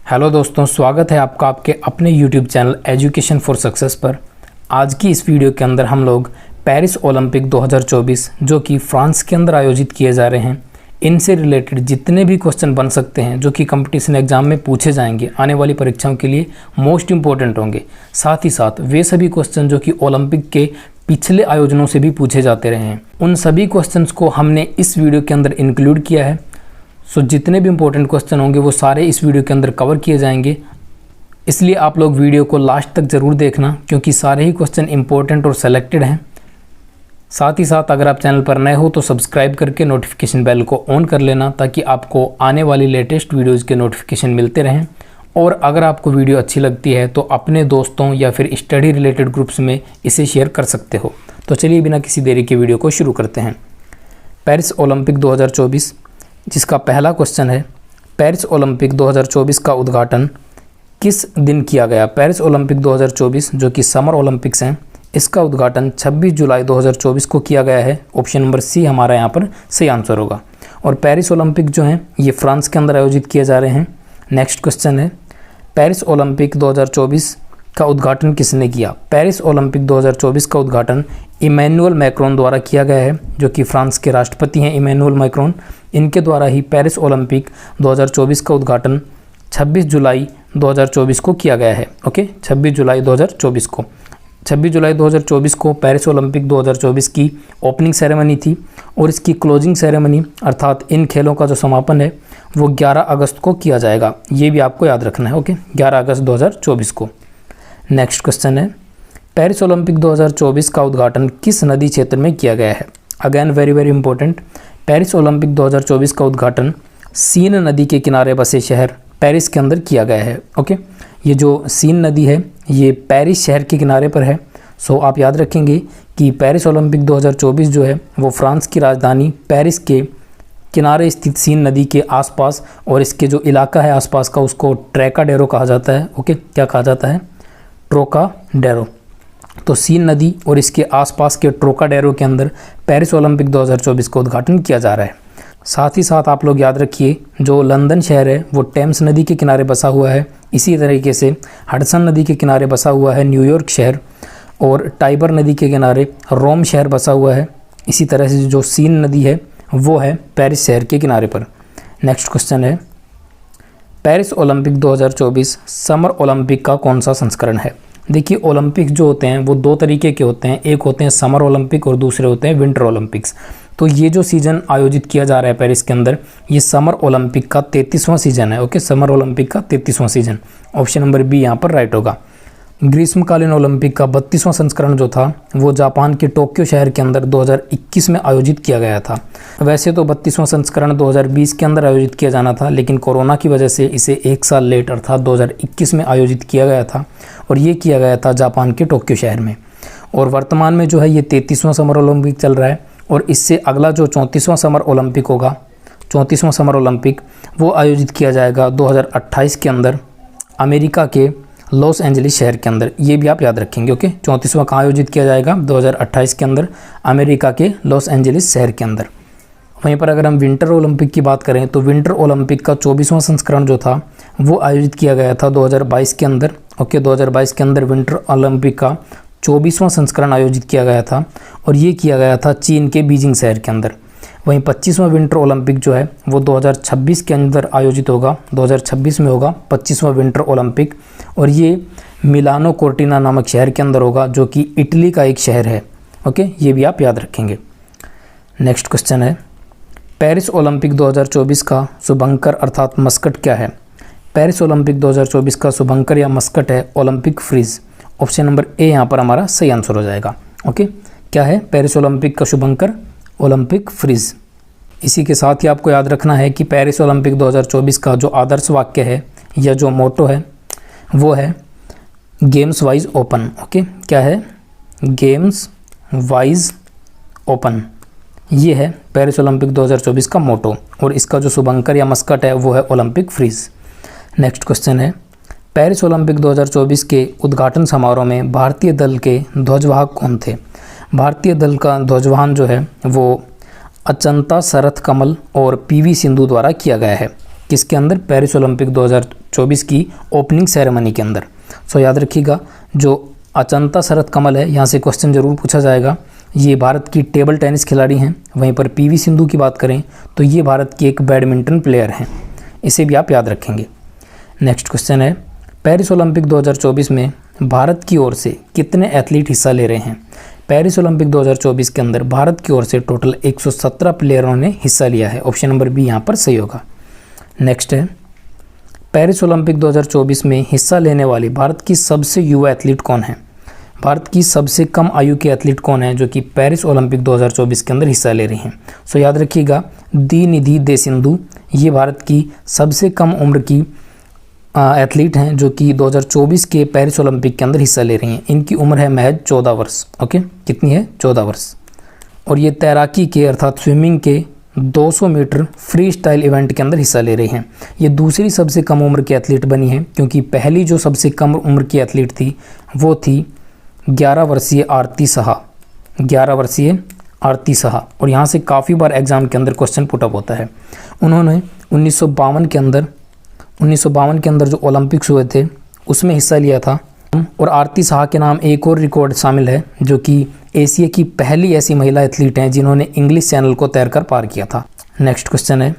Hello दोस्तों, स्वागत है आपका आपके अपने YouTube channel education for success पर। आज की इस वीडियो के अंदर हम लोग पेरिस ओलंपिक 2024 जो कि फ्रांस के अंदर आयोजित किए जा रहे हैं, इनसे रिलेटेड जितने भी क्वेश्चन बन सकते हैं जो कि कंपटीशन एग्जाम में पूछे जाएंगे, आने वाली परीक्षाओं के लिए मोस्ट इंपॉर्टेंट होंगे। साथ ही साथ वे सभी क्वेश्चन जो कि ओलंपिक के पिछले आयोजनों से भी पूछे जाते रहे हैं, उन सभी क्वेश्चंस को हमने इस वीडियो के अंदर इंक्लूड किया है। सो जितने भी इंपॉर्टेंट क्वेश्चन होंगे वो सारे इस वीडियो के अंदर कवर किए जाएंगे, इसलिए आप लोग वीडियो को लास्ट तक ज़रूर देखना क्योंकि सारे ही क्वेश्चन इंपॉर्टेंट और सेलेक्टेड हैं। साथ ही साथ अगर आप चैनल पर नए हो तो सब्सक्राइब करके नोटिफिकेशन बेल को ऑन कर लेना ताकि आपको आने वाली लेटेस्ट वीडियोज़ के नोटिफिकेशन मिलते रहें। और अगर आपको वीडियो अच्छी लगती है तो अपने दोस्तों या फिर स्टडी रिलेटेड ग्रुप्स में इसे शेयर कर सकते हो। तो चलिए बिना किसी देरी के वीडियो को शुरू करते हैं। पेरिस ओलंपिक 2024 जिसका पहला क्वेश्चन है, पेरिस ओलंपिक 2024 का उद्घाटन किस दिन किया गया? पेरिस ओलंपिक 2024 जो कि समर ओलंपिक्स हैं, इसका उद्घाटन 26 जुलाई 2024 को किया गया है। ऑप्शन नंबर सी हमारा यहाँ पर सही आंसर होगा। और पेरिस ओलंपिक जो हैं ये फ्रांस के अंदर आयोजित किए जा रहे हैं। नेक्स्ट क्वेश्चन है, पेरिस ओलंपिक 2024 का उद्घाटन किसने किया? पेरिस ओलंपिक 2024 का उद्घाटन इमैनुअल मैक्रोन द्वारा किया गया है, जो कि फ्रांस के राष्ट्रपति हैं इमैनुअल मैक्रोन। इनके द्वारा ही पेरिस ओलंपिक 2024 का उद्घाटन 26 जुलाई 2024 को किया गया है। ओके, 26 जुलाई 2024 को 26 जुलाई 2024 को पेरिस ओलंपिक 2024 की ओपनिंग सेरेमनी थी और इसकी क्लोजिंग सेरेमनी अर्थात इन खेलों का जो समापन है वो 11 अगस्त को किया जाएगा। ये भी आपको याद रखना है। ओके, 11 अगस्त 2024 को। नेक्स्ट क्वेश्चन है, पेरिस ओलंपिक 2024 का उद्घाटन किस नदी क्षेत्र में किया गया है? Again very important, Paris Olympic 2024 का उद्घाटन सीन नदी के किनारे बसे शहर पेरिस के अंदर किया गया है। ओके, ये जो सीन नदी है ये पेरिस शहर के किनारे पर है। सो आप याद रखेंगे कि पेरिस ओलंपिक 2024 जो है वो फ्रांस की राजधानी पेरिस के किनारे स्थित सीन नदी के आसपास और इसके जो इलाका है आसपास का उसको ट्रैकाडेरो कहा जाता है। ओके, क्या कहा जाता है? ट्रोकाडेरो। तो सीन नदी और इसके आसपास के ट्रोकाडेरो के अंदर पेरिस ओलंपिक 2024 का उद्घाटन किया जा रहा है। साथ ही साथ आप लोग याद रखिए जो लंदन शहर है वो टेम्स नदी के किनारे बसा हुआ है। इसी तरीके से हडसन नदी के किनारे बसा हुआ है न्यूयॉर्क शहर और टाइबर नदी के किनारे रोम शहर बसा हुआ है। इसी तरह से जो सीन नदी है वो है पेरिस शहर के किनारे पर। नेक्स्ट क्वेश्चन है, पेरिस ओलंपिक 2024 समर ओलंपिक का कौन सा संस्करण है? देखिए, ओलंपिक जो होते हैं वो दो तरीके के होते हैं, एक होते हैं समर ओलंपिक और दूसरे होते हैं विंटर ओलंपिक्स। तो ये जो सीज़न आयोजित किया जा रहा है पेरिस के अंदर, ये समर ओलंपिक का 33वां सीज़न है। ओके, समर ओलंपिक का 33वां सीज़न। ऑप्शन नंबर बी यहाँ पर राइट होगा। ग्रीष्मकालीन ओलंपिक का 32वां संस्करण जो था वो जापान के टोक्यो शहर के अंदर 2021 में आयोजित किया गया था। वैसे तो 32वां संस्करण 2020 के अंदर आयोजित किया जाना था, लेकिन कोरोना की वजह से इसे एक साल लेट अर्थात 2021 में आयोजित किया गया था और ये किया गया था जापान के टोक्यो शहर में। और वर्तमान में जो है ये 33वां समर ओलंपिक चल रहा है और इससे अगला जो 34वां समर ओलंपिक होगा, 34वां समर ओलंपिक वो आयोजित किया जाएगा 2028 के अंदर अमेरिका के लॉस एंजलिस शहर के अंदर। ये भी आप याद रखेंगे। ओके, 34वां कहाँ आयोजित किया जाएगा? 2028 के अंदर अमेरिका के लॉस एंजलिस शहर के अंदर। वहीं पर अगर हम विंटर ओलंपिक की बात करें तो विंटर ओलंपिक का 24वां संस्करण जो था वो आयोजित किया गया था 2022 के अंदर। ओके, 2022 के अंदर विंटर ओलंपिक का 24वां संस्करण आयोजित किया गया था और ये किया गया था चीन के बीजिंग शहर के अंदर। वहीं 25वां विंटर ओलंपिक जो है वो 2026 के अंदर आयोजित होगा, 2026 में होगा 25वां विंटर ओलंपिक और ये मिलानो कोर्टिना नामक शहर के अंदर होगा जो कि इटली का एक शहर है। ओके, ये भी आप याद रखेंगे। नेक्स्ट क्वेश्चन है, पेरिस ओलंपिक 2024 का शुभंकर अर्थात मस्कट क्या है? पेरिस ओलंपिक 2024 का शुभंकर या मस्कट है Olympic Phryges. Option number A यहाँ पर हमारा सही आंसर हो जाएगा। ओके, क्या है पेरिस ओलंपिक का शुभंकर? Olympic freeze. इसी के साथ ही आपको याद रखना है कि पेरिस ओलंपिक 2024 का जो आदर्श वाक्य है या जो मोटो है वो है गेम्स वाइज ओपन। ओके, क्या है? Games wise open. ये है पेरिस ओलंपिक 2024 का मोटो और इसका जो शुभंकर या मस्कट है वो है ओलंपिक फ्रीज। नेक्स्ट क्वेश्चन है, पेरिस ओलंपिक 2024 के उद्घाटन समारोह में भारतीय दल के ध्वजवाहक कौन थे? भारतीय दल का ध्वजवाहन जो है वो अचंता शरथ कमल और पीवी सिंधु द्वारा किया गया है। किसके अंदर? पेरिस ओलंपिक 2024 की ओपनिंग सेरेमनी के अंदर। सो याद रखिएगा, जो अचंता शरत कमल है, यहाँ से क्वेश्चन जरूर पूछा जाएगा। ये भारत की टेबल टेनिस खिलाड़ी हैं। वहीं पर पीवी सिंधु की बात करें तो ये भारत की एक बैडमिंटन प्लेयर हैं। इसे भी आप याद रखेंगे। नेक्स्ट क्वेश्चन है, पेरिस ओलंपिक 2024 में भारत की ओर से कितने एथलीट हिस्सा ले रहे हैं? पेरिस ओलंपिक 2024 के अंदर भारत की ओर से टोटल 117 प्लेयरों ने हिस्सा लिया है। ऑप्शन नंबर बी यहाँ पर सही होगा। नेक्स्ट है, पेरिस ओलंपिक 2024 में हिस्सा लेने वाली भारत की सबसे युवा एथलीट कौन है? भारत की सबसे कम आयु के एथलीट कौन है जो कि पेरिस ओलंपिक 2024 के अंदर हिस्सा ले रही हैं? सो याद रखिएगा, दी निधि दे सिंधु, ये भारत की सबसे कम उम्र की एथलीट हैं जो कि 2024 के पेरिस ओलंपिक के अंदर हिस्सा ले रही हैं। इनकी उम्र है महज 14 वर्ष। ओके, कितनी है? 14 वर्ष। और ये तैराकी के अर्थात स्विमिंग के 200 मीटर फ्री स्टाइल इवेंट के अंदर हिस्सा ले रही हैं। ये दूसरी सबसे कम उम्र की एथलीट बनी है, क्योंकि पहली जो सबसे कम उम्र की एथलीट थी वो थी 11 वर्षीय आरती साहा। 11 वर्षीय आरती साहा। और यहाँ से काफ़ी बार एग्जाम के अंदर क्वेश्चन पुटअप होता है। उन्होंने 1952 के अंदर जो ओलंपिक्स हुए थे उसमें हिस्सा लिया था। और आरती साहा के नाम एक और रिकॉर्ड शामिल है, जो कि एशिया की पहली ऐसी महिला एथलीट हैं जिन्होंने इंग्लिश चैनल को तैरकर पार किया था। नेक्स्ट क्वेश्चन है,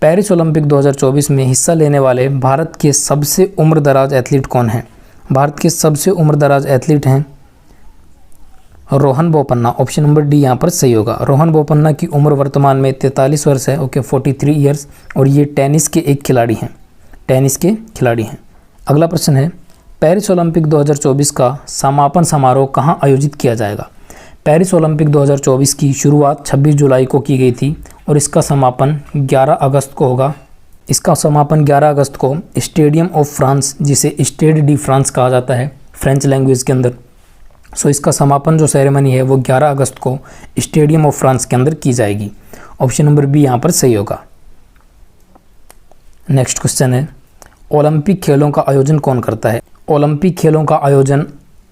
पेरिस ओलंपिक 2024 में हिस्सा लेने वाले भारत के सबसे उम्रदराज एथलीट कौन हैं? भारत के सबसे उम्रदराज एथलीट हैं Rohan Bopanna. Option number D यहाँ पर सही होगा। रोहन बोपन्ना की उम्र वर्तमान में 43 वर्ष है। Okay, 43 years. और ये टेनिस के एक खिलाड़ी हैं। टेनिस के खिलाड़ी हैं। अगला प्रश्न है, पेरिस ओलंपिक 2024 का समापन समारोह कहाँ आयोजित किया जाएगा? पेरिस ओलंपिक 2024 की शुरुआत 26 जुलाई को की गई थी और इसका समापन 11 अगस्त को होगा। इसका समापन 11 अगस्त को स्टेडियम ऑफ फ्रांस, जिसे स्टेड डी फ्रांस कहा जाता है फ्रेंच लैंग्वेज के अंदर। सो इसका समापन जो सेरेमनी है वो 11 अगस्त को स्टेडियम ऑफ फ्रांस के अंदर की जाएगी। ऑप्शन नंबर बी यहाँ पर सही होगा। नेक्स्ट क्वेश्चन है, ओलंपिक खेलों का आयोजन कौन करता है? ओलंपिक खेलों का आयोजन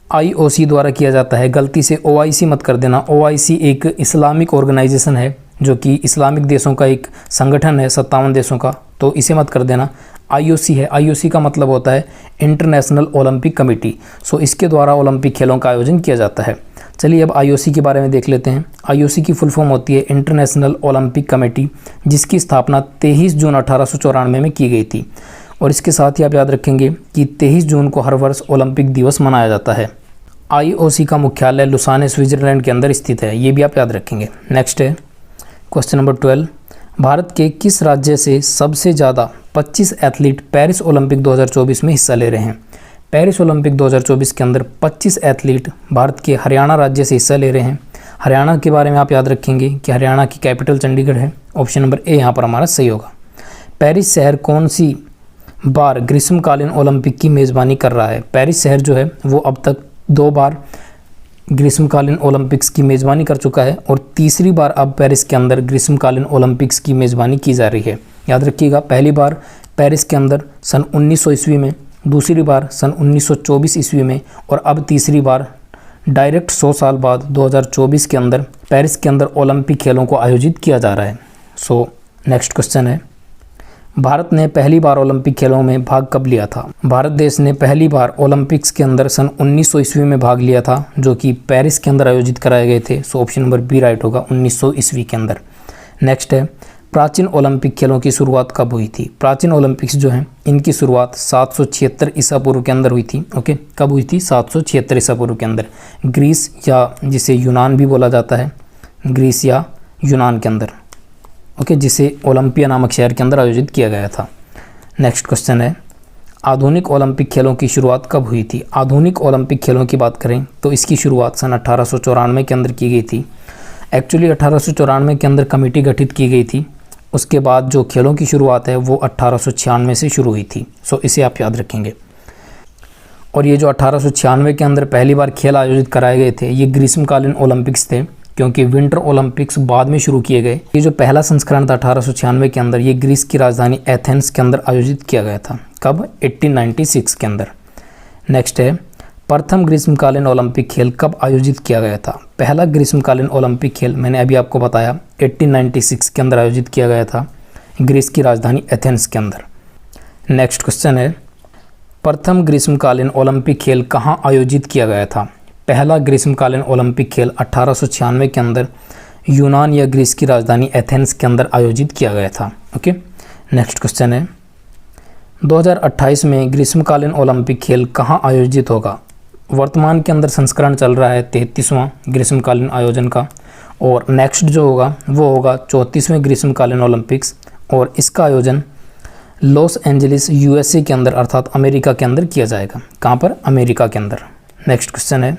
IOC द्वारा किया जाता है। गलती से OIC मत कर देना। OIC एक इस्लामिक ऑर्गेनाइजेशन है जो कि इस्लामिक देशों का एक संगठन है, 57 देशों का, तो इसे मत कर देना। IOC है। IOC का मतलब होता है इंटरनेशनल ओलंपिक कमेटी। सो इसके द्वारा ओलंपिक खेलों का आयोजन किया जाता है। चलिए अब IOC के बारे में देख लेते हैं। IOC की फुल फॉर्म होती है इंटरनेशनल ओलंपिक कमेटी, जिसकी स्थापना 23 जून 1894 में की गई थी। और इसके साथ ही आप याद रखेंगे कि 23 जून को हर वर्ष ओलंपिक दिवस मनाया जाता है। IOC का मुख्यालय लुसाने स्विट्जरलैंड के अंदर स्थित है। ये भी आप याद रखेंगे। नेक्स्ट है क्वेश्चन नंबर 12, भारत के किस राज्य से सबसे ज़्यादा 25 एथलीट पेरिस ओलंपिक 2024 में हिस्सा ले रहे हैं? पेरिस ओलंपिक 2024 के अंदर 25 एथलीट भारत के हरियाणा राज्य से हिस्सा ले रहे हैं। हरियाणा के बारे में आप याद रखेंगे कि हरियाणा की कैपिटल चंडीगढ़ है। ऑप्शन नंबर ए यहाँ पर हमारा सही होगा। पेरिस शहर कौन सी बार ग्रीष्मकालीन ओलंपिक की मेज़बानी कर रहा है? पेरिस शहर जो है वो अब तक 2 बार ग्रीष्मकालीन ओलंपिक्स की मेज़बानी कर चुका है और तीसरी बार अब पेरिस के अंदर ग्रीष्मकालीन ओलंपिक्स की मेज़बानी की जा रही है। याद रखिएगा, पहली बार पेरिस के अंदर सन 1900 ईस्वी में, दूसरी बार सन 1924 ईस्वी में और अब तीसरी बार डायरेक्ट 100 साल बाद 2024 के अंदर पेरिस के अंदर ओलंपिक खेलों को आयोजित किया जा रहा है। सो नेक्स्ट क्वेश्चन है, भारत ने पहली बार ओलंपिक खेलों में भाग कब लिया था? भारत देश ने पहली बार ओलंपिक्स के अंदर सन 1900 ईस्वी में भाग लिया था, जो कि पेरिस के अंदर आयोजित कराए गए थे। So option number B right होगा, 1900 ईस्वी के अंदर। नेक्स्ट है, प्राचीन ओलंपिक खेलों की शुरुआत कब हुई थी? प्राचीन ओलंपिक्स जो हैं इनकी शुरुआत 776 ईसा पूर्व के अंदर हुई थी। ओके, कब हुई थी? 776 ईसा पूर्व के अंदर, ग्रीस या जिसे यूनान भी बोला जाता है, ग्रीस या यूनान के अंदर। ओके, जिसे ओलंपिया नामक शहर के अंदर आयोजित किया गया था। नेक्स्ट क्वेश्चन है, आधुनिक ओलंपिक खेलों की शुरुआत कब हुई थी? आधुनिक ओलंपिक खेलों की बात करें तो इसकी शुरुआत सन 1894 के अंदर की गई थी। एक्चुअली 1894 के अंदर कमेटी गठित की गई थी। उसके बाद जो खेलों की शुरुआत है वो 1896 से शुरू हुई थी। सो इसे आप याद रखेंगे। और ये जो 1896 के अंदर पहली बार खेल आयोजित कराए गए थे, ये ग्रीष्मकालीन ओलंपिक्स थे, क्योंकि विंटर ओलंपिक्स बाद में शुरू किए गए। ये जो पहला संस्करण था 1896 के अंदर, ये ग्रीस की राजधानी एथेंस के अंदर आयोजित किया गया था। कब? 1896 के अंदर। नेक्स्ट है, प्रथम ग्रीष्मकालीन ओलंपिक खेल कब आयोजित किया गया था? पहला ग्रीष्मकालीन ओलंपिक खेल मैंने अभी आपको बताया 1896 के अंदर आयोजित किया गया था। ग्रीस की राजधानी एथेंस के अंदर। नेक्स्ट क्वेश्चन है, प्रथम ग्रीष्मकालीन ओलंपिक खेल कहाँ आयोजित किया गया था? पहला ग्रीष्मकालीन ओलंपिक खेल 1896 के अंदर यूनान या ग्रीस की राजधानी एथेंस के अंदर आयोजित किया गया था। ओके, नेक्स्ट क्वेश्चन है, 2028 में ग्रीष्मकालीन ओलंपिक खेल कहाँ आयोजित होगा? वर्तमान के अंदर संस्करण चल रहा है 33वां ग्रीष्मकालीन आयोजन का, और नेक्स्ट जो होगा वो होगा 34वें ग्रीष्मकालीन ओलंपिक्स, और इसका आयोजन लॉस एंजलिस यूएसए के अंदर अर्थात अमेरिका के अंदर किया जाएगा। कहाँ पर? अमेरिका के अंदर। नेक्स्ट क्वेश्चन है,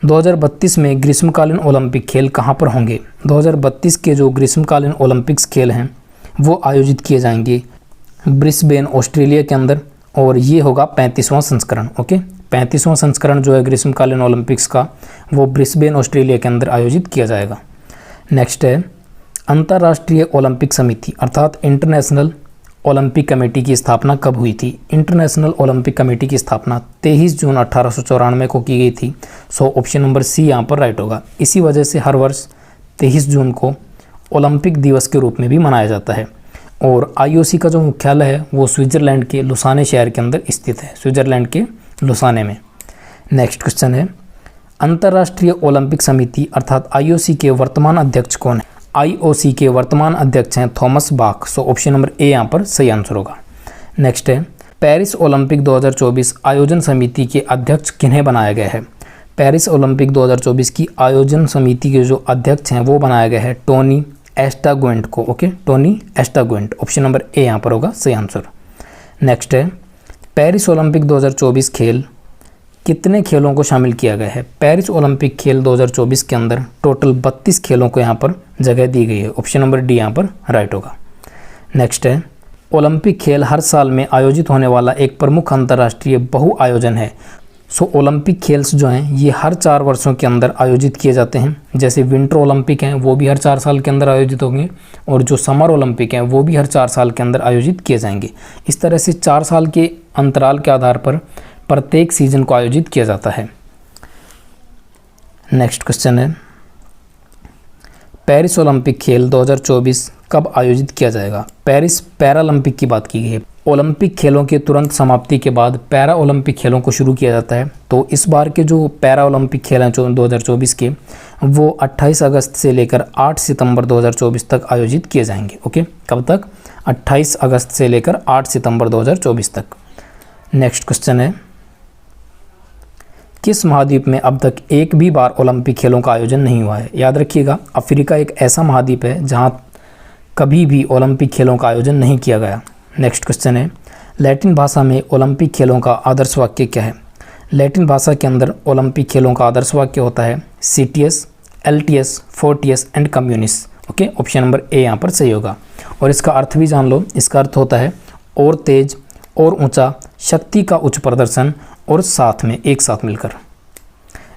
2032 में ग्रीष्मकालीन ओलंपिक खेल कहाँ पर होंगे? 2032 के जो ग्रीष्मकालीन ओलंपिक्स खेल हैं वो आयोजित किए जाएंगे ब्रिस्बेन ऑस्ट्रेलिया के अंदर, और ये होगा 35वां संस्करण। ओके, 35वां संस्करण जो है ग्रीष्मकालीन ओलंपिक्स का वो ब्रिस्बेन ऑस्ट्रेलिया के अंदर आयोजित किया जाएगा। नेक्स्ट है, अंतर्राष्ट्रीय ओलंपिक समिति अर्थात इंटरनेशनल ओलंपिक कमेटी की स्थापना कब हुई थी? इंटरनेशनल ओलंपिक कमेटी की स्थापना 23 जून 1894 को की गई थी। सो ऑप्शन नंबर सी यहाँ पर राइट होगा। इसी वजह से हर वर्ष 23 जून को ओलंपिक दिवस के रूप में भी मनाया जाता है। और आईओसी का जो मुख्यालय है वो स्विट्ज़रलैंड के लुसाने शहर के अंदर स्थित है, स्विट्ज़रलैंड के लुसाने में। नेक्स्ट क्वेश्चन है, अंतर्राष्ट्रीय ओलंपिक समिति अर्थात आईओसी के वर्तमान अध्यक्ष कौन है? आईओसी के वर्तमान अध्यक्ष हैं Thomas Bach. So option number A यहाँ पर सही आंसर होगा। नेक्स्ट है, पेरिस ओलंपिक 2024 आयोजन समिति के अध्यक्ष किन्हें बनाया गया है? पेरिस ओलंपिक 2024 की आयोजन समिति के जो अध्यक्ष हैं वो बनाया गया है टोनी एस्टागुएंट को। ओके, टोनी एस्टागुएंट, ऑप्शन नंबर ए यहाँ पर होगा सही आंसर। नेक्स्ट है, पेरिस ओलंपिक 2024 खेल कितने खेलों को शामिल किया गया है? पेरिस ओलंपिक खेल 2024 के अंदर टोटल 32 खेलों को यहाँ पर जगह दी गई है। ऑप्शन नंबर डी यहाँ पर राइट होगा। नेक्स्ट है, ओलंपिक खेल हर साल में आयोजित होने वाला एक प्रमुख अंतर्राष्ट्रीय बहु आयोजन है। सो ओलंपिक खेल्स जो हैं ये हर 4 वर्षों के अंदर आयोजित किए जाते हैं। जैसे विंटर ओलंपिक हैं वो भी हर 4 साल के अंदर आयोजित होंगे, और जो समर ओलंपिक हैं वो भी हर 4 साल के अंदर आयोजित किए जाएंगे। इस तरह से 4 साल के अंतराल के आधार पर प्रत्येक सीजन को आयोजित किया जाता है। नेक्स्ट क्वेश्चन है, पेरिस ओलंपिक खेल 2024 कब आयोजित किया जाएगा? पेरिस पैरालंपिक की बात की गई है। ओलंपिक खेलों के तुरंत समाप्ति के बाद पैरा ओलंपिक खेलों को शुरू किया जाता है। तो इस बार के जो पैरा ओलंपिक खेल हैं 2024 के वो 28 अगस्त से लेकर 8 सितंबर 2024 तक आयोजित किए जाएंगे। ओके, कब तक? 28 अगस्त से लेकर 8 सितंबर 2024 तक। नेक्स्ट क्वेश्चन है, किस महाद्वीप में अब तक एक भी बार ओलंपिक खेलों का आयोजन नहीं हुआ है? याद रखिएगा, अफ्रीका एक ऐसा महाद्वीप है जहां कभी भी ओलंपिक खेलों का आयोजन नहीं किया गया। नेक्स्ट क्वेश्चन है, लैटिन भाषा में ओलंपिक खेलों का आदर्श वाक्य क्या है? लैटिन भाषा के अंदर ओलंपिक खेलों का आदर्श वाक्य होता है CTS, LTS, Fortius and communis. Okay, option number A यहाँ पर सही होगा। और इसका अर्थ भी जान लो, इसका अर्थ होता है और तेज और ऊंचा, शक्ति का उच्च प्रदर्शन और साथ में, एक साथ मिलकर।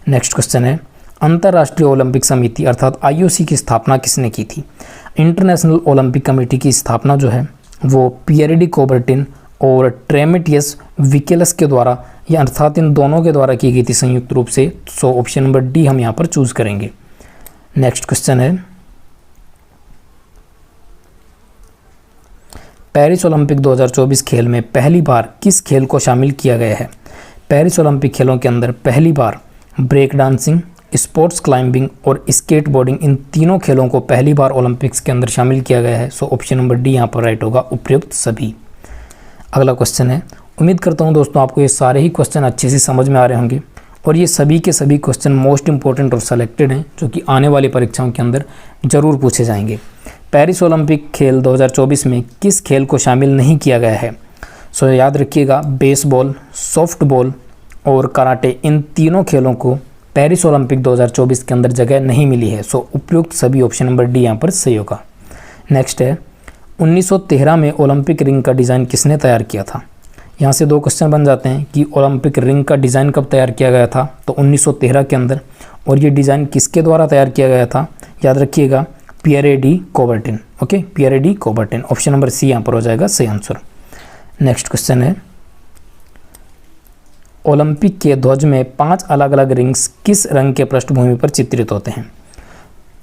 नेक्स्ट क्वेश्चन है, अंतर्राष्ट्रीय ओलंपिक समिति अर्थात आईओसी की स्थापना किसने की थी? इंटरनेशनल ओलंपिक कमेटी की स्थापना जो है वो पियर डी कूबर्टिन और ट्रेमेटियस विकेलस के द्वारा, या अर्थात इन दोनों के द्वारा की गई थी संयुक्त रूप से। सो ऑप्शन नंबर डी हम यहाँ पर चूज करेंगे। नेक्स्ट क्वेश्चन है, पेरिस ओलंपिक 2024 खेल में पहली बार किस खेल को शामिल किया गया है? पेरिस ओलंपिक खेलों के अंदर पहली बार ब्रेक डांसिंग, स्पोर्ट्स क्लाइंबिंग और स्केटबोर्डिंग, इन तीनों खेलों को पहली बार ओलंपिक्स के अंदर शामिल किया गया है। सो ऑप्शन नंबर डी यहाँ पर राइट होगा, उपयुक्त सभी। अगला क्वेश्चन है, उम्मीद करता हूँ दोस्तों आपको ये सारे ही क्वेश्चन अच्छे से समझ में आ रहे होंगे, और ये सभी के सभी क्वेश्चन मोस्ट इंपॉर्टेंट और सेलेक्टेड हैं जो कि आने वाली परीक्षाओं के अंदर ज़रूर पूछे जाएंगे। पेरिस ओलंपिक खेल 2024 में किस खेल को शामिल नहीं किया गया है? सो याद रखिएगा, बेसबॉल, सॉफ्टबॉल और कराटे, इन तीनों खेलों को पेरिस ओलंपिक 2024 के अंदर जगह नहीं मिली है। सो उपयुक्त सभी, ऑप्शन नंबर डी यहाँ पर सही होगा। नेक्स्ट है, 1913 में ओलंपिक रिंग का डिज़ाइन किसने तैयार किया था? यहाँ से 2 क्वेश्चन बन जाते हैं कि ओलंपिक रिंग का डिज़ाइन कब तैयार किया गया था? तो 1913 के अंदर, और ये डिज़ाइन किसके द्वारा तैयार किया गया था? याद रखिएगा, पियर डी कूबर्टिन। ओके, पियर डी कूबर्टिन, ऑप्शन नंबर सी यहाँ पर हो जाएगा सही आंसर। नेक्स्ट क्वेश्चन है, ओलंपिक के ध्वज में 5 अलग अलग रिंग्स किस रंग के पृष्ठभूमि पर चित्रित होते हैं?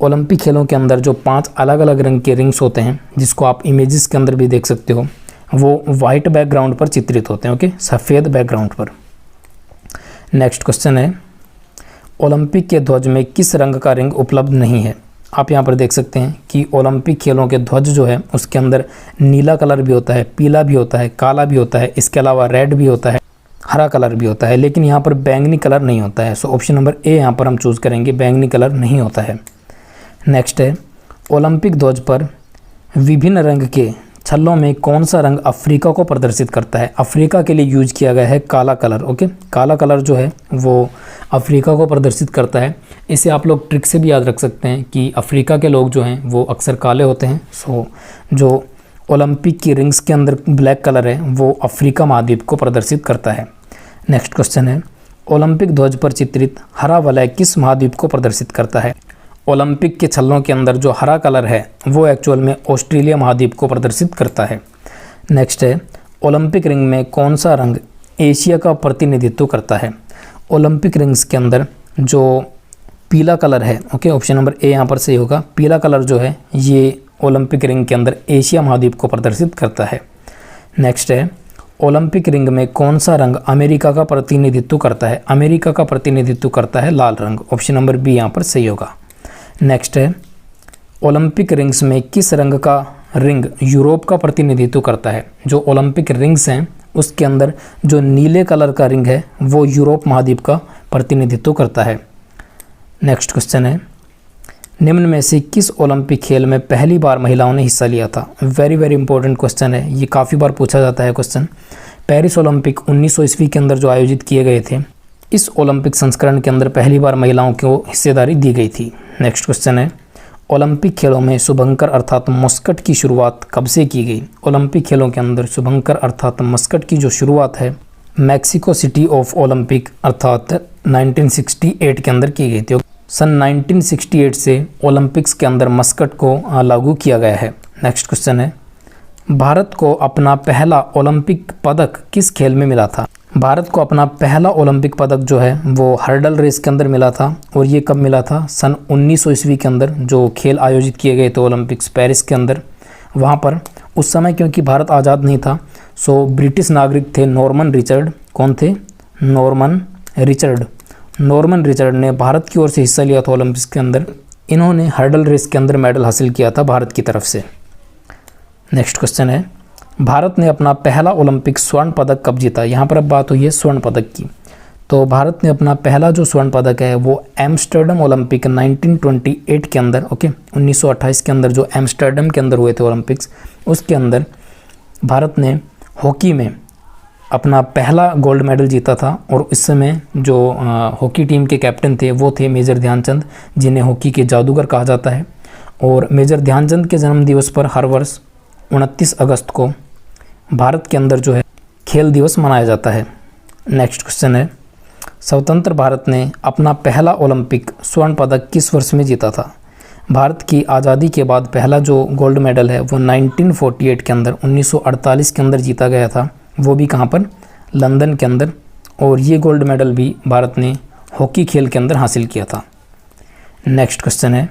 ओलंपिक खेलों के अंदर जो 5 अलग अलग रंग के रिंग्स होते हैं, जिसको आप इमेजेस के अंदर भी देख सकते हो, वो वाइट बैकग्राउंड पर चित्रित होते हैं, ओके, सफ़ेद बैकग्राउंड पर। नेक्स्ट क्वेश्चन है, ओलंपिक के ध्वज में किस रंग का रिंग उपलब्ध नहीं है? आप यहाँ पर देख सकते हैं कि ओलंपिक खेलों के ध्वज जो है उसके अंदर नीला कलर भी होता है, पीला भी होता है, काला भी होता है, इसके अलावा रेड भी होता है, हरा कलर भी होता है, लेकिन यहाँ पर बैंगनी कलर नहीं होता है। सो ऑप्शन नंबर ए यहाँ पर हम चूज़ करेंगे, बैंगनी कलर नहीं होता है। नेक्स्ट है, ओलंपिक ध्वज पर विभिन्न रंग के छल्लों में कौन सा रंग अफ्रीका को प्रदर्शित करता है? अफ्रीका के लिए यूज किया गया है काला कलर, ओके, काला कलर जो है वो अफ्रीका को प्रदर्शित करता है। इसे आप लोग ट्रिक से भी याद रख सकते हैं कि अफ्रीका के लोग जो हैं वो अक्सर काले होते हैं। सो जो ओलंपिक की रिंग्स के अंदर ब्लैक कलर है वो अफ्रीका महाद्वीप को प्रदर्शित करता है। नेक्स्ट क्वेश्चन है, ओलंपिक ध्वज पर चित्रित हरा वलय किस महाद्वीप को प्रदर्शित करता है? ओलंपिक के छल्लों के अंदर जो हरा कलर है वो एक्चुअल में ऑस्ट्रेलिया महाद्वीप को प्रदर्शित करता है। नेक्स्ट है, ओलंपिक रिंग में कौन सा रंग एशिया का प्रतिनिधित्व करता है? ओलंपिक रिंग्स के अंदर जो पीला कलर है, ओके, ऑप्शन नंबर ए यहाँ पर सही होगा, पीला कलर जो है ये ओलंपिक रिंग के अंदर एशिया महाद्वीप को प्रदर्शित करता है। नेक्स्ट है, ओलंपिक रिंग में कौन सा रंग अमेरिका का प्रतिनिधित्व करता है? अमेरिका का प्रतिनिधित्व करता है लाल रंग, ऑप्शन नंबर बी यहाँ पर सही होगा। नेक्स्ट है, ओलंपिक रिंग्स में किस रंग का रिंग यूरोप का प्रतिनिधित्व करता है? जो ओलंपिक रिंग्स हैं उसके अंदर जो नीले कलर का रिंग है वो यूरोप महाद्वीप का प्रतिनिधित्व करता है। नेक्स्ट क्वेश्चन है, निम्न में से किस ओलंपिक खेल में पहली बार महिलाओं ने हिस्सा लिया था? वेरी वेरी इंपॉर्टेंट क्वेश्चन है, ये काफ़ी बार पूछा जाता है क्वेश्चन। पेरिस ओलंपिक 1900 ईस्वी के अंदर जो आयोजित किए गए थे, इस ओलंपिक संस्करण के अंदर पहली बार महिलाओं को हिस्सेदारी दी गई थी। नेक्स्ट क्वेश्चन है, ओलंपिक खेलों में शुभंकर अर्थात मस्कट की शुरुआत कब से की गई? ओलंपिक खेलों के अंदर शुभंकर अर्थात मस्कट की जो शुरुआत है मैक्सिको सिटी ऑफ ओलंपिक अर्थात 1968 के अंदर की गई थी। सन 1968 से ओलंपिक्स के अंदर मस्कट को लागू किया गया है। नेक्स्ट क्वेश्चन है, भारत को अपना पहला ओलंपिक पदक किस खेल में मिला था? भारत को अपना पहला ओलंपिक पदक जो है वो हर्डल रेस के अंदर मिला था, और ये कब मिला था? सन 1900 ईस्वी के अंदर जो खेल आयोजित किए गए थे ओलंपिक्स पेरिस के अंदर, वहाँ पर उस समय क्योंकि भारत आज़ाद नहीं था, सो ब्रिटिश नागरिक थे नॉर्मन रिचर्ड। कौन थे? नॉर्मन रिचर्ड ने भारत की ओर से हिस्सा लिया था ओलंपिक्स के अंदर। इन्होंने हर्डल रेस के अंदर मेडल हासिल किया था भारत की तरफ से। नेक्स्ट क्वेश्चन है, भारत ने अपना पहला ओलंपिक स्वर्ण पदक कब जीता? यहाँ पर अब बात हुई है स्वर्ण पदक की। तो भारत ने अपना पहला जो स्वर्ण पदक है वो एम्स्टर्डम ओलंपिक 1928 के अंदर, ओके, 1928 के अंदर जो एम्स्टर्डम के अंदर हुए थे ओलंपिक्स, उसके अंदर भारत ने हॉकी में अपना पहला गोल्ड मेडल जीता था। और इस समय जो हॉकी टीम के कैप्टन थे वो थे मेजर ध्यानचंद, जिन्हें हॉकी के जादूगर कहा जाता है। और मेजर ध्यानचंद के जन्म दिवस पर हर वर्ष 29 अगस्त को भारत के अंदर जो है खेल दिवस मनाया जाता है। नेक्स्ट क्वेश्चन है, स्वतंत्र भारत ने अपना पहला ओलंपिक स्वर्ण पदक किस वर्ष में जीता था? भारत की आज़ादी के बाद पहला जो गोल्ड मेडल है वो 1948 के अंदर, 1948 के अंदर जीता गया था, वो भी कहाँ पर? लंदन के अंदर। और ये गोल्ड मेडल भी भारत ने हॉकी खेल के अंदर हासिल किया था। नेक्स्ट क्वेश्चन है,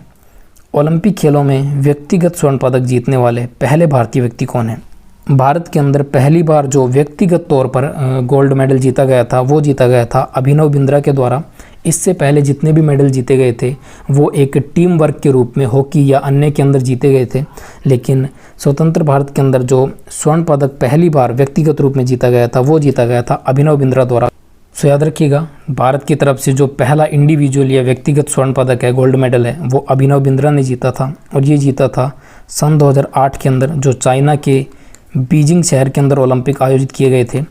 ओलंपिक खेलों में व्यक्तिगत स्वर्ण पदक जीतने वाले पहले भारतीय व्यक्ति कौन है? भारत के अंदर पहली बार जो व्यक्तिगत तौर पर गोल्ड मेडल जीता गया था वो जीता गया था अभिनव बिंद्रा के द्वारा। इससे पहले जितने भी मेडल जीते गए थे वो एक टीम वर्क के रूप में हॉकी या अन्य के अंदर जीते गए थे, लेकिन स्वतंत्र भारत के अंदर जो स्वर्ण पदक पहली बार व्यक्तिगत रूप में जीता गया था वो जीता गया था अभिनव बिंद्रा द्वारा। सो याद रखिएगा, भारत की तरफ से जो पहला इंडिविजुअल या व्यक्तिगत स्वर्ण पदक है, गोल्ड मेडल है, वो अभिनव बिंद्रा ने जीता था। और ये जीता था सन 2008 के अंदर, जो चाइना के बीजिंग शहर के अंदर ओलंपिक आयोजित किए गए थे।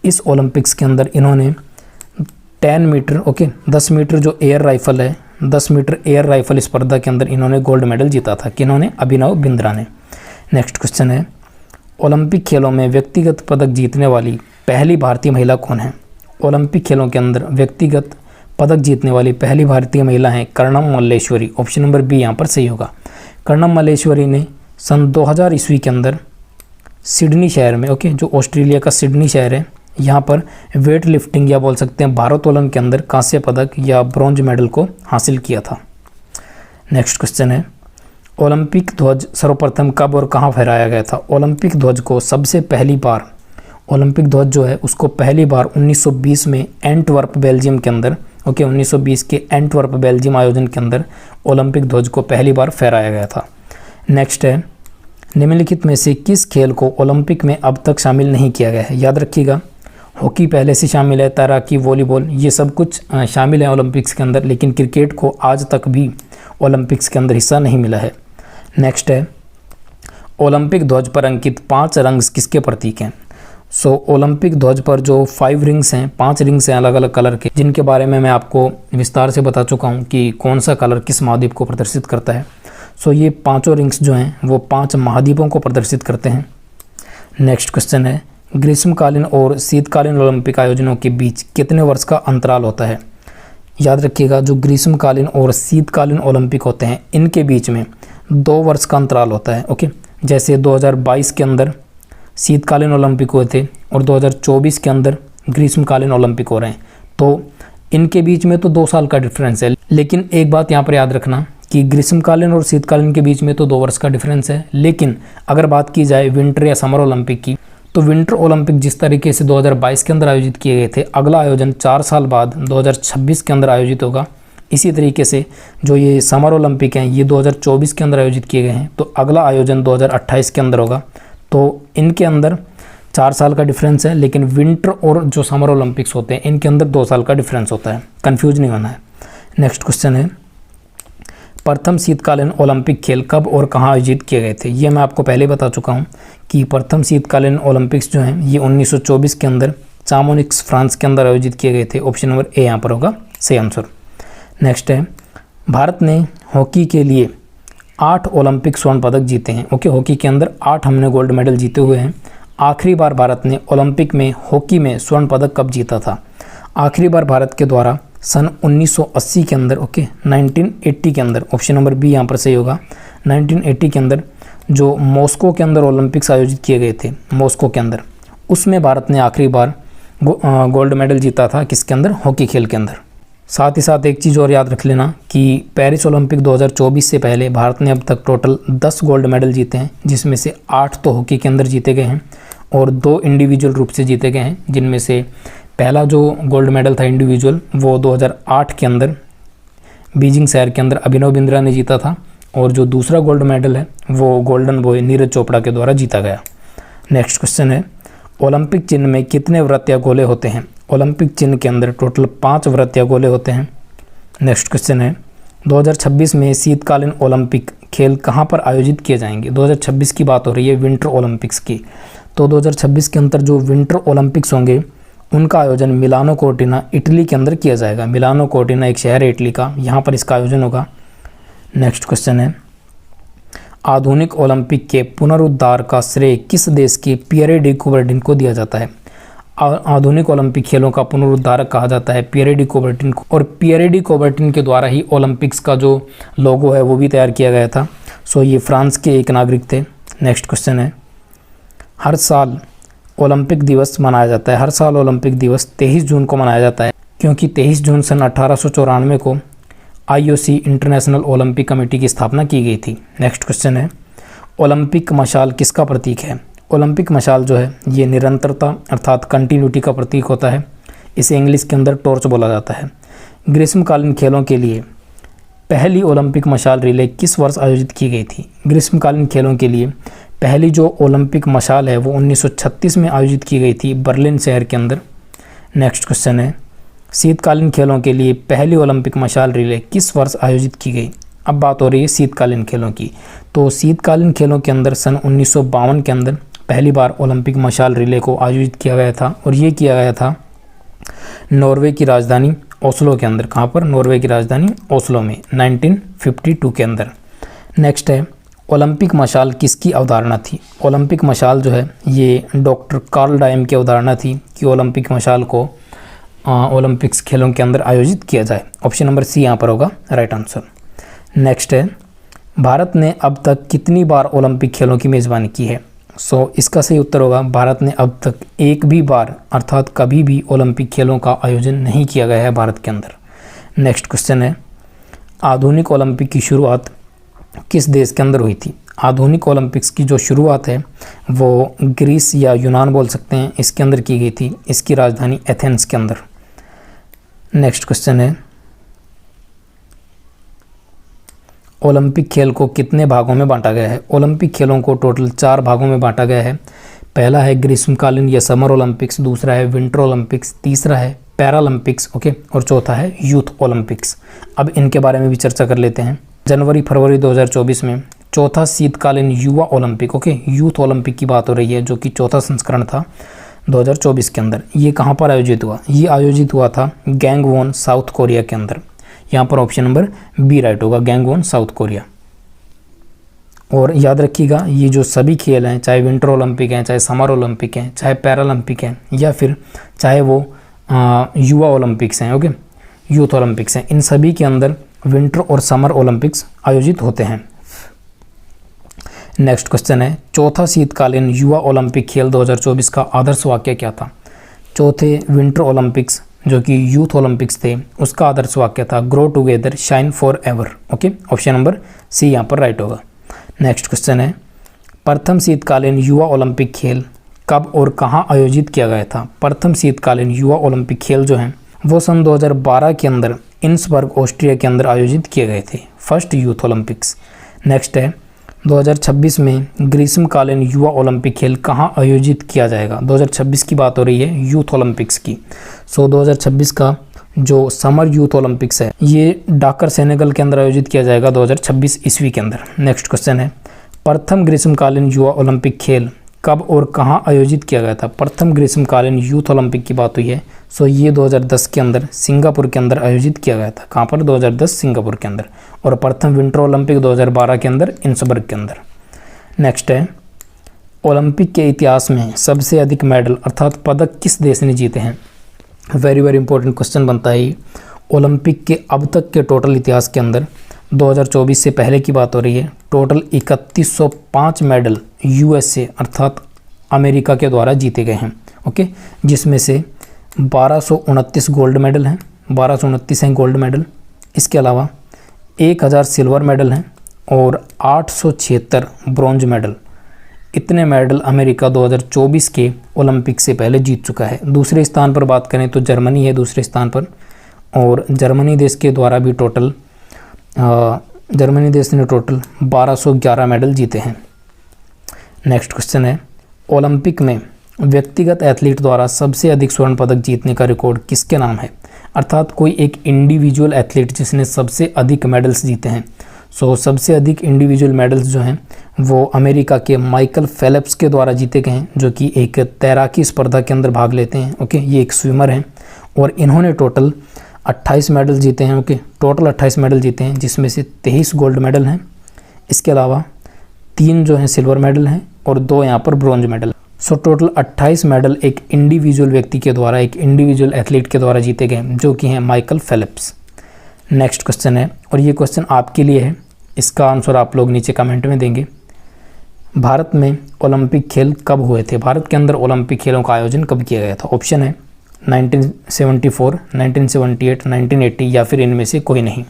इस ओलंपिक्स के अंदर इन्होंने 10 मीटर, ओके, 10 मीटर जो एयर राइफल है, 10 मीटर एयर राइफल स्पर्धा के अंदर इन्होंने गोल्ड मेडल जीता था। किन्होंने? अभिनव बिंद्रा ने। नेक्स्ट क्वेश्चन है, ओलंपिक खेलों में व्यक्तिगत पदक जीतने वाली पहली भारतीय महिला कौन है? ओलंपिक खेलों के अंदर व्यक्तिगत पदक जीतने वाली पहली भारतीय महिला हैं Karnam Malleswari. Option number B यहाँ पर सही होगा। कर्णम मल्लेश्वरी ने सन 2000 ईस्वी के अंदर सिडनी शहर में, ओके, जो ऑस्ट्रेलिया का सिडनी शहर है, यहाँ पर वेट लिफ्टिंग या बोल सकते हैं भारोत्तोलन के अंदर कांस्य पदक या ब्रॉन्ज मेडल को हासिल किया था। नेक्स्ट क्वेश्चन है, ओलंपिक ध्वज सर्वप्रथम कब और कहाँ फहराया गया था? ओलंपिक ध्वज को सबसे पहली बार, ओलंपिक ध्वज जो है उसको पहली बार 1920 में एंटवर्प बेल्जियम के अंदर, 1920 के एंटवर्प बेल्जियम आयोजन के अंदर ओलंपिक ध्वज को पहली बार फहराया गया था। नेक्स्ट है, निम्नलिखित में से किस खेल को ओलंपिक में अब तक शामिल नहीं किया गया है? याद रखिएगा, हॉकी पहले से शामिल है, तैराकी, वॉलीबॉल, ये सब कुछ शामिल है ओलंपिक्स के अंदर, लेकिन क्रिकेट को आज तक भी ओलंपिक्स के अंदर हिस्सा नहीं मिला है। नेक्स्ट है, ओलंपिक ध्वज पर अंकित 5 रंग किसके प्रतीक हैं? ओलंपिक ध्वज पर जो 5 रिंग्स हैं, 5 रिंग्स हैं अलग अलग कलर के, जिनके बारे में मैं आपको विस्तार से बता चुका हूँ कि कौन सा कलर किस महाद्वीप को प्रदर्शित करता है। ये 5 रिंग्स जो हैं वो 5 महाद्वीपों को प्रदर्शित करते हैं। नेक्स्ट क्वेश्चन है, ग्रीष्मकालीन और शीतकालीन ओलंपिक आयोजनों के बीच कितने वर्ष का अंतराल होता है? याद रखिएगा, जो ग्रीष्मकालीन और शीतकालीन ओलंपिक होते हैं इनके बीच में 2 वर्ष का अंतराल होता है। ओके, जैसे 2022 के अंदर शीतकालीन ओलंपिक हुए थे और 2024 के अंदर ग्रीष्मकालीन ओलंपिक हो रहे हैं, तो इनके बीच में तो 2 साल का डिफरेंस है। लेकिन एक बात यहाँ पर याद रखना कि ग्रीष्मकालीन और शीतकालीन के बीच में तो 2 वर्ष का डिफरेंस है, लेकिन अगर बात की जाए विंटर या समर ओलंपिक की, तो विंटर ओलंपिक जिस तरीके से 2022 के अंदर आयोजित किए गए थे, अगला आयोजन 4 साल बाद 2026 के अंदर आयोजित होगा। इसी तरीके से जो ये समर ओलंपिक हैं ये 2024 के अंदर आयोजित किए गए हैं, तो अगला आयोजन 2028 के अंदर होगा। तो इनके अंदर 4 साल का डिफरेंस है, लेकिन विंटर और जो समर ओलंपिक्स होते हैं इनके अंदर 2 साल का डिफरेंस होता है, कन्फ्यूज नहीं होना है। नेक्स्ट क्वेश्चन है, प्रथम शीतकालीन ओलंपिक खेल कब और कहाँ आयोजित किए गए थे? ये मैं आपको पहले बता चुका हूँ कि प्रथम शीतकालीन ओलंपिक्स जो हैं ये 1924 के अंदर चामोनिक्स फ्रांस के अंदर आयोजित किए गए थे। ऑप्शन नंबर ए यहाँ पर होगा सही आंसर। नेक्स्ट है, भारत ने हॉकी के लिए 8 ओलंपिक स्वर्ण पदक जीते हैं। ओके, हॉकी के अंदर 8 हमने गोल्ड मेडल जीते हुए हैं। आखिरी बार भारत ने ओलंपिक में हॉकी में स्वर्ण पदक कब जीता था? आखिरी बार भारत के द्वारा सन 1980 के अंदर, 1980 के अंदर, ऑप्शन नंबर बी यहाँ पर सही होगा। 1980 के अंदर जो मॉस्को के अंदर ओलंपिक्स आयोजित किए गए थे, मॉस्को के अंदर, उसमें भारत ने आखिरी बार गोल्ड मेडल जीता था। किसके अंदर? हॉकी खेल के अंदर। साथ ही साथ एक चीज़ और याद रख लेना कि पेरिस ओलंपिक 2024 से पहले भारत ने अब तक टोटल 10 गोल्ड मेडल जीते हैं, जिसमें से 8 तो हॉकी के अंदर जीते गए हैं और 2 इंडिविजुअल रूप से जीते गए हैं, जिनमें से पहला जो गोल्ड मेडल था इंडिविजुअल वो 2008 के अंदर बीजिंग शहर के अंदर अभिनव बिंद्रा ने जीता था, और जो दूसरा गोल्ड मेडल है वो गोल्डन बॉय नीरज चोपड़ा के द्वारा जीता गया। नेक्स्ट क्वेश्चन है, ओलंपिक चिन्ह में कितने वृत्त या गोले होते हैं? ओलंपिक चिन्ह के अंदर टोटल 5 वृत्त या गोले होते हैं। नेक्स्ट क्वेश्चन है, 2026 में शीतकालीन ओलंपिक खेल कहाँ पर आयोजित किए जाएंगे? 2026 की बात हो रही है विंटर ओलंपिक्स की। तो 2026 के अंदर जो विंटर ओलंपिक्स होंगे उनका आयोजन मिलानो कोर्टिना इटली के अंदर किया जाएगा। मिलानो कोर्टिना एक शहर है इटली का, यहाँ पर इसका आयोजन होगा। नेक्स्ट क्वेश्चन है, आधुनिक ओलंपिक के पुनरुद्धार का श्रेय किस देश के पियरे डी कुबर्टिन को दिया जाता है? आधुनिक ओलंपिक खेलों का पुनरुद्धारक कहा जाता है पियरे डी कुबर्टिन को, और पियरे डी कुबर्टिन के द्वारा ही ओलंपिक्स का जो लोगो है वो भी तैयार किया गया था। ये फ्रांस के एक नागरिक थे। नेक्स्ट क्वेश्चन है, हर साल ओलंपिक दिवस मनाया जाता है, हर साल ओलंपिक दिवस 23 जून को मनाया जाता है, क्योंकि 23 जून सन 1894 को IOC इंटरनेशनल ओलंपिक कमेटी की स्थापना की गई थी। नेक्स्ट क्वेश्चन है, ओलंपिक मशाल किसका प्रतीक है? ओलंपिक मशाल जो है ये निरंतरता अर्थात कंटिन्यूटी का प्रतीक होता है। इसे इंग्लिश के अंदर टॉर्च बोला जाता है। ग्रीष्मकालीन खेलों के लिए पहली ओलंपिक मशाल रिले किस वर्ष आयोजित की गई थी? ग्रीष्मकालीन खेलों के लिए पहली जो ओलंपिक मशाल है वो 1936 में आयोजित की गई थी बर्लिन शहर के अंदर। नेक्स्ट क्वेश्चन है, शीतकालीन खेलों के लिए पहली ओलंपिक मशाल रिले किस वर्ष आयोजित की गई? अब बात हो रही है शीतकालीन खेलों की। तो शीतकालीन खेलों के अंदर सन 1952 के अंदर पहली बार ओलंपिक मशाल रिले को आयोजित किया गया था, और ये किया गया था नॉर्वे की राजधानी ओस्लो के अंदर। कहाँ पर? नॉर्वे की राजधानी ओस्लो में 1952 के अंदर। नेक्स्ट है, ओलंपिक मशाल किसकी अवधारणा थी? ओलंपिक मशाल जो है ये डॉक्टर कार्ल डायम की अवधारणा थी कि ओलंपिक मशाल को ओलंपिक्स खेलों के अंदर आयोजित किया जाए। ऑप्शन नंबर सी यहाँ पर होगा राइट आंसर। नेक्स्ट है, भारत ने अब तक कितनी बार ओलंपिक खेलों की मेज़बानी की है? इसका सही उत्तर होगा भारत ने अब तक एक भी बार अर्थात कभी भी ओलंपिक खेलों का आयोजन नहीं किया गया है भारत के अंदर। नेक्स्ट क्वेश्चन है, आधुनिक ओलंपिक की शुरुआत किस देश के अंदर हुई थी? आधुनिक ओलंपिक्स की जो शुरुआत है वो ग्रीस या यूनान बोल सकते हैं, इसके अंदर की गई थी। इसकी राजधानी एथेंस के अंदर। नेक्स्ट क्वेश्चन है, ओलंपिक खेल को कितने भागों में बांटा गया है? ओलंपिक खेलों को टोटल 4 भागों में बांटा गया है। पहला है ग्रीष्मकालीन या समर ओलंपिक्स, दूसरा है विंटर ओलंपिक्स, तीसरा है पैरालंपिक्स, ओके, और चौथा है यूथ ओलंपिक्स। अब इनके बारे में भी चर्चा कर लेते हैं। जनवरी-फरवरी 2024 में चौथा शीतकालीन युवा ओलंपिक, ओके, यूथ ओलंपिक की बात हो रही है, जो कि चौथा संस्करण था 2024 के अंदर। ये कहाँ पर आयोजित हुआ? ये आयोजित हुआ था गैंगवॉन, साउथ कोरिया के अंदर। यहाँ पर ऑप्शन नंबर बी राइट होगा, गैंगवॉन, साउथ कोरिया। और याद रखिएगा, ये जो सभी खेल हैं, चाहे विंटर ओलंपिक हैं, चाहे समर ओलंपिक हैं, चाहे पैरालंपिक हैं, या फिर चाहे वो युवा ओलंपिक्स हैं, ओके, यूथ ओलंपिक्स हैं, इन सभी के अंदर विंटर और समर ओलंपिक्स आयोजित होते हैं। नेक्स्ट क्वेश्चन है, चौथा शीतकालीन युवा ओलंपिक खेल 2024 का आदर्श वाक्य क्या था? चौथे विंटर ओलंपिक्स जो कि यूथ ओलंपिक्स थे, उसका आदर्श वाक्य था grow together, shine forever, okay, option number C यहाँ पर राइट होगा। नेक्स्ट क्वेश्चन है, प्रथम शीतकालीन युवा ओलंपिक खेल कब और कहाँ आयोजित किया गया था? प्रथम शीतकालीन युवा ओलंपिक खेल जो हैं वो सन 2012 के अंदर इंसबर्ग, ऑस्ट्रिया के अंदर आयोजित किए गए थे, फर्स्ट यूथ ओलंपिक्स। नेक्स्ट है, 2026 में ग्रीष्मकालीन युवा ओलंपिक खेल कहाँ आयोजित किया जाएगा? 2026 की बात हो रही है, यूथ ओलंपिक्स की। 2026 का जो समर यूथ ओलंपिक्स है ये डाकर, सेनेगल के अंदर आयोजित किया जाएगा 2026 ईस्वी के अंदर। नेक्स्ट क्वेश्चन है, प्रथम ग्रीष्मकालीन युवा ओलंपिक खेल कब और कहाँ आयोजित किया गया था? प्रथम ग्रीष्मकालीन यूथ ओलंपिक की बात हुई है, सो ये 2010 के अंदर सिंगापुर के अंदर आयोजित किया गया था। कहाँ पर? 2010 सिंगापुर के अंदर। और प्रथम विंटर ओलंपिक 2012 के अंदर इंसबर्ग के अंदर। नेक्स्ट है, ओलंपिक के इतिहास में सबसे अधिक मेडल अर्थात पदक किस देश ने जीते हैं? वेरी वेरी इंपॉर्टेंट क्वेश्चन बनता है। ओलंपिक के अब तक के टोटल इतिहास के अंदर 2024 से पहले की बात हो रही है, टोटल 3105 मेडल यूएसए अर्थात अमेरिका के द्वारा जीते गए हैं, ओके, जिसमें से 1229 गोल्ड मेडल हैं, 1229 हैं गोल्ड मेडल। इसके अलावा 1000 सिल्वर मेडल हैं और 876 ब्रॉन्ज मेडल। इतने मेडल अमेरिका 2024 के ओलंपिक से पहले जीत चुका है। दूसरे स्थान पर बात करें तो जर्मनी है दूसरे स्थान पर, और जर्मनी देश के द्वारा भी जर्मनी देश ने टोटल 1211 मेडल जीते हैं। नेक्स्ट क्वेश्चन है, ओलंपिक में व्यक्तिगत एथलीट द्वारा सबसे अधिक स्वर्ण पदक जीतने का रिकॉर्ड किसके नाम है? अर्थात कोई एक इंडिविजुअल एथलीट जिसने सबसे अधिक मेडल्स जीते हैं। सो सबसे अधिक इंडिविजुअल मेडल्स जो हैं वो अमेरिका के माइकल फेलिप्स के द्वारा जीते गए हैं, जो कि एक तैराकी स्पर्धा के अंदर भाग लेते हैं, ओके, ये एक स्विमर हैं और इन्होंने टोटल 28 मेडल जीते हैं, ओके, टोटल 28 मेडल जीते हैं, जिसमें से 23 गोल्ड मेडल हैं। इसके अलावा 3 जो हैं सिल्वर मेडल हैं और 2 यहाँ पर bronze medal. So total 28 medal एक इंडिविजुअल व्यक्ति के द्वारा, एक इंडिविजुअल एथलीट के द्वारा जीते गए, जो कि हैं माइकल फेलिप्स। नेक्स्ट क्वेश्चन है, और ये क्वेश्चन आपके लिए है, इसका आंसर आप लोग नीचे कमेंट में देंगे। भारत में ओलंपिक खेल कब हुए थे? भारत के अंदर ओलंपिक खेलों का आयोजन कब किया गया था? ऑप्शन है 1974, 1978, 1980 या फिर इनमें से कोई नहीं।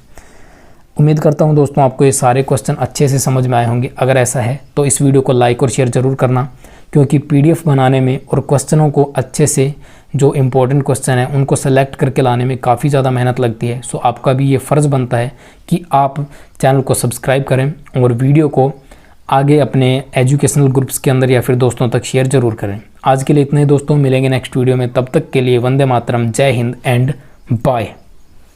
उम्मीद करता हूं दोस्तों आपको ये सारे क्वेश्चन अच्छे से समझ में आए होंगे। अगर ऐसा है तो इस वीडियो को लाइक और शेयर ज़रूर करना, क्योंकि पीडीएफ बनाने में और क्वेश्चनों को अच्छे से, जो इम्पोर्टेंट क्वेश्चन है उनको सेलेक्ट करके लाने में काफ़ी ज़्यादा मेहनत लगती है। सो आपका भी ये फ़र्ज़ बनता है कि आप चैनल को सब्सक्राइब करें और वीडियो को आगे अपने एजुकेशनल ग्रुप्स के अंदर या फिर दोस्तों तक शेयर ज़रूर करें। आज के लिए इतने ही दोस्तों, मिलेंगे नेक्स्ट वीडियो में। तब तक के लिए वंदे मातरम, जय हिंद एंड बाय।